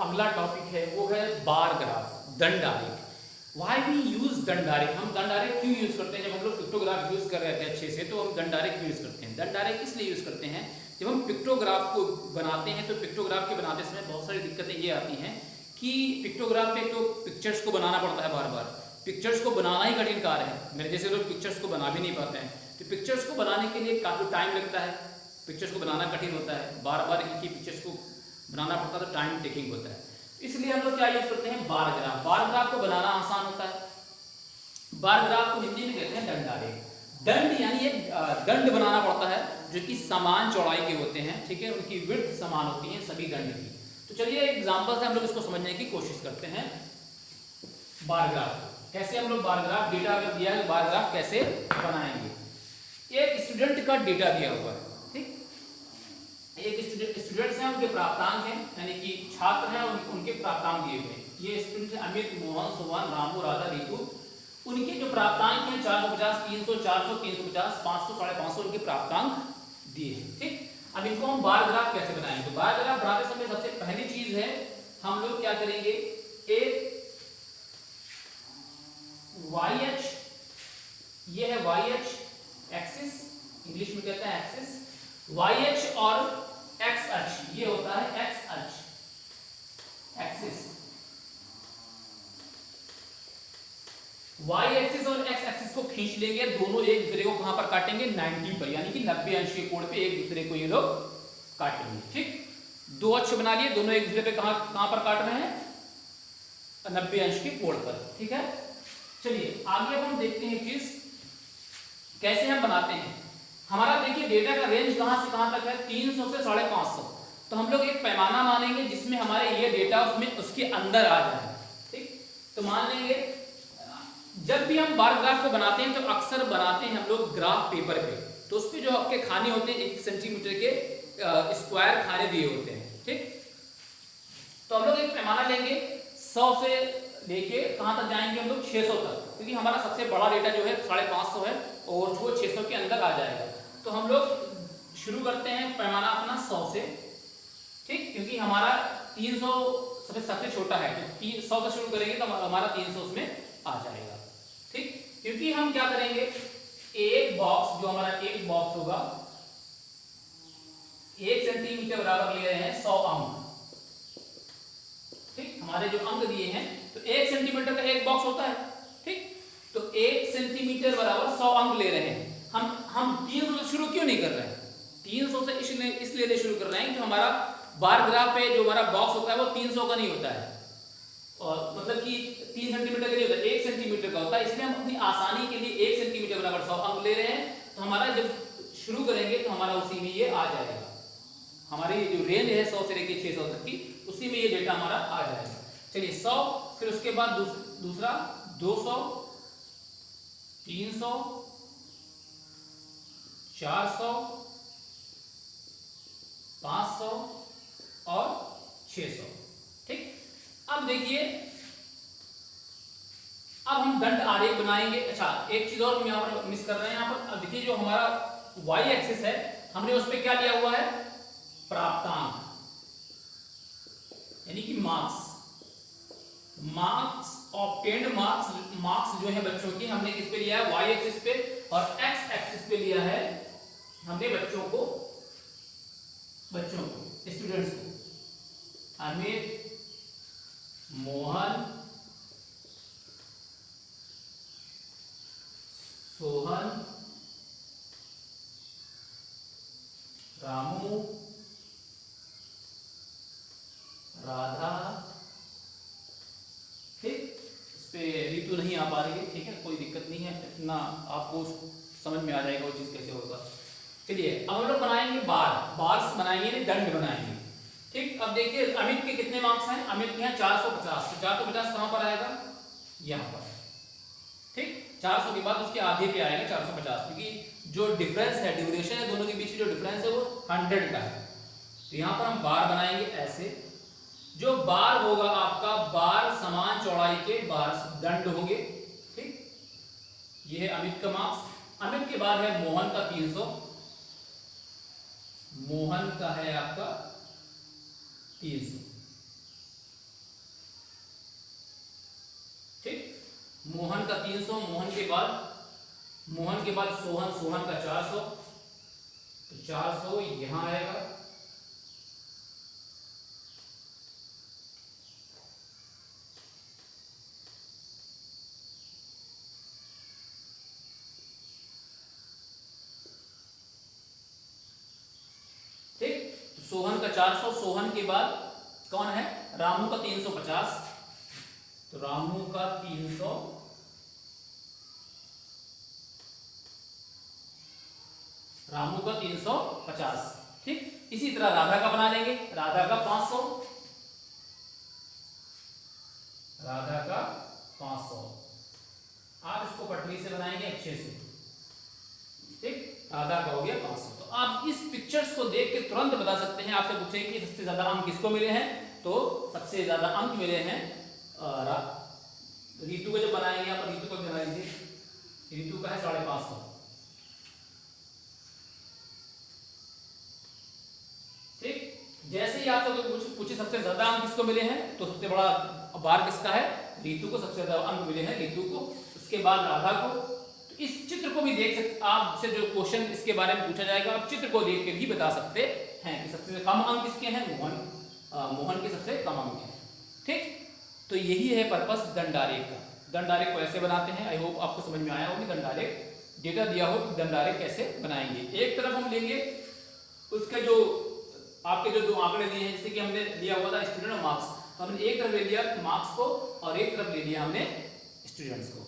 अगला टॉपिक है वो है बार ग्राफ, दंड आरेख। वाई वी यूज दंड आरेख, हम दंड आरेख क्यों यूज करते हैं? जब हम लोग पिक्टोग्राफ यूज कर रहे थे अच्छे से, तो हम दंड आरेख क्यों यूज करते हैं? दंड आरेख इसलिए यूज करते हैं, जब हम पिक्टोग्राफ को बनाते हैं तो पिक्टोग्राफ के बनाते समय बहुत सारी दिक्कतें ये आती हैं कि पिक्टोग्राफ में तो पिक्चर्स को बनाना पड़ता है बार बार, पिक्चर्स को बनाना ही कठिन कार्य है। मेरे जैसे लोग पिक्चर्स को बना भी नहीं पाते हैं, तो पिक्चर्स को बनाने के लिए काफ़ी टाइम लगता है, पिक्चर्स को बनाना कठिन होता है, बार बार एक ही पिक्चर्स को बनाना पड़ता है, तो टाइम टेकिंग होता है। इसलिए हम लोग क्या यूज करते हैं? Bar graph. बार ग्राफ को बनाना आसान होता है। बार ग्राफ को हिंदी में कहते हैं दंड आरेख। दंड यानी एक दंड बनाना पड़ता है जो कि समान चौड़ाई के होते हैं, ठीक है, उनकी विड्थ समान होती है सभी दंड की। तो चलिए एग्जांपल से हम लोग इसको समझने की कोशिश करते हैं। बार ग्राफ कैसे हम लोग बार ग्राफ, डेटा अगर दिया है बार ग्राफ कैसे बनाएंगे? एक स्टूडेंट का डेटा दिया हुआ है, ठीक, एक स्टूडेंट्स हैं, उनके प्राप्तांक हैं, यानी कि छात्र हैं, उनके प्राप्तांक दिए हुए हैं। ये स्टूडेंट हैं अमित, मोहन, सोहन, रामू, राधा, रितु। उनके जो प्राप्तांक हैं 450, 300, 400, 350, 500, 550 उनके प्राप्तांक दिए हैं, ठीक। अब इनको हम बार ग्राफ कैसे बनाएंगे? तो बार ग्राफ बनाते समय सबसे पहली चीज है, हम लोग क्या करेंगे, एक YH, ये है YH एक्सिस, इंग्लिश में कहते हैं एक्सिस, YH और X अक्ष, ये होता है X अक्ष, एक्सिस। Y एक्सिस और X एक्सिस को खींच लेंगे, दोनों एक दूसरे को कहां पर काटेंगे? 90 पर, यानी कि 90 अंश के कोण पे एक दूसरे को ये लोग काटेंगे, ठीक। दो अक्ष बना लिए, दोनों एक दूसरे पे कहां पर काट रहे हैं? 90 अंश के कोण पर, ठीक है। चलिए आगे अब हम देखते हैं किस कैसे हम बनाते हैं। हमारा देखिए डेटा का रेंज कहां से कहां तक है? 300 से 550। तो हम लोग एक पैमाना मानेंगे जिसमें हमारे ये डेटा उसमें उसके अंदर आ जाए, ठीक। तो मान लेंगे जब भी हम बार ग्राफ को बनाते हैं तो अक्सर बनाते हैं हम लोग ग्राफ पेपर पे, तो उस पे जो आपके खाने होते हैं 1 सेंटीमीटर के स्क्वायर खाने दिए होते हैं, ठीक। तो हम लोग एक पैमाना लेंगे 100 से लेके कहां तक जाएंगे हम लोग? 600 तक, क्योंकि हमारा सबसे बड़ा डेटा जो है 550 है और वो 600 के अंदर आ जाएगा। तो हम लोग शुरू करते हैं पैमाना अपना 100 से, ठीक, क्योंकि हमारा 300 सबसे छोटा है, तो 100 से शुरू करेंगे तो हमारा 300 उसमें आ जाएगा, ठीक। क्योंकि हम क्या करेंगे, एक बॉक्स, जो हमारा एक बॉक्स होगा 1 सेंटीमीटर बराबर ले रहे हैं 100 अंक, ठीक। हमारे जो अंक दिए हैं तो 1 सेंटीमीटर का एक बॉक्स होता है, ठीक। तो 1 सेंटीमीटर बराबर 100 अंक ले रहे हैं। हम 300 से शुरू क्यों नहीं कर रहे हैं? 300 से इसलिए शुरू कर रहे हैं कि हमारा बार ग्राफ पे जो हमारा बॉक्स होता है वो 300 का नहीं होता है, और मतलब कि 3 सेंटीमीटर का नहीं होता, 1 सेंटीमीटर का होता है। इसलिए हम अपनी आसानी के लिए 1 सेंटीमीटर बराबर 100 अंक ले रहे हैं। तो हमारा जब शुरू करेंगे तो हमारा उसी में ये आ जाएगा, हमारी जो रेंज है 100 से लेकर 600 तक की, उसी में ये डेटा हमारा आ जाएगा। चलिए 100, फिर उसके बाद दूसरा 200, 300, 400, 500 और 600, ठीक। अब देखिए, अब हम दंड आरेख बनाएंगे। अच्छा, एक चीज और हम यहाँ पर मिस कर रहे हैं। यहाँ पर अब देखिए, जो हमारा Y एक्सिस है, हमने उस पर क्या लिया हुआ है? प्राप्तांक, यानी कि मार्क्स ऑब्टेन्ड मार्क्स जो है बच्चों की, हमने किस पे लिया है? Y एक्सिस पे, और X एक्सिस पे लिया है हमने बच्चों को स्टूडेंट्स को। अमित, मोहन, सोहन, रामू, राधा, ठीक। इस पे रितु नहीं आ पा रही है, ठीक है, कोई दिक्कत नहीं है, इतना आपको समझ में आ जाएगा वो चीज कैसे होगा। चलिए अब हम लोग बनाएंगे बार्स बनाएंगे, दंड बनाएंगे, ठीक। अब देखिए अमित के कितने मार्क्स हैं? अमित के हैं 450, तो 450 कहां पर आएगा? यहां पर, ठीक। 400 के बाद उसके आधे पे आएगा 450, क्योंकि जो डिफरेंस है, ड्यूरेशन है दोनों के बीच जो डिफरेंस है वो 100 का है। तो यहां पर हम बार बनाएंगे ऐसे, जो बार होगा आपका, बार समान चौड़ाई के बार दंड होंगे, ठीक। ये है अमित का मार्क्स। अमित के बाद है मोहन का 300, मोहन का है आपका 300, मोहन का 300, मोहन के बाद सोहन, सोहन का 400, तो 400 यहां आएगा। ठीक, तो सोहन का 400, सोहन के बाद कौन है, रामू का 350, तो रामू का 300, रामू का 350। ठीक, इसी तरह राधा का बना लेंगे, राधा का 500, राधा का 500। आप इसको पटरी से बनाएंगे अच्छे से। ठीक, राधा का हो गया 500। तो आप इस पिक्चर्स को देख के तुरंत बता सकते हैं। आपसे पूछेंगे कि सबसे ज्यादा अंक किसको मिले हैं, तो सबसे ज्यादा अंक मिले हैं रीतू को। जब बनाएंगे आप, रीतु को बना लीजिए, रीतु का है 550। ठीक, जैसे ही आप लोग पूछे सबसे ज्यादा अंक किसको मिले हैं, तो सबसे बड़ा बार किसका है, रीतु को सबसे ज्यादा अंक मिले हैं, रीतु को। उसके बाद राधा को। तो इस चित्र को भी देख सकते, आपसे जो क्वेश्चन इसके बारे में पूछा जाएगा, आप चित्र को देख के भी बता सकते हैं कि सबसे कम अंक किसके हैं, मोहन के सबसे कम अंक हैं। ठीक, तो यही है पर्पस दंडारेख का। दंडारेख को ऐसे बनाते हैं। आई होप आपको समझ में आया होगा। दंडारेख डेटा दिया हो, दंडारेख कैसे बनाएंगे। एक तरफ हम लेंगे उसके जो आपके जो 2 आंकड़े दिए हैं, जैसे कि हमने लिया हुआ था स्टूडेंट और मार्क्स, तो हमने एक तरफ ले लिया मार्क्स को और एक तरफ ले लिया हमने स्टूडेंट्स को।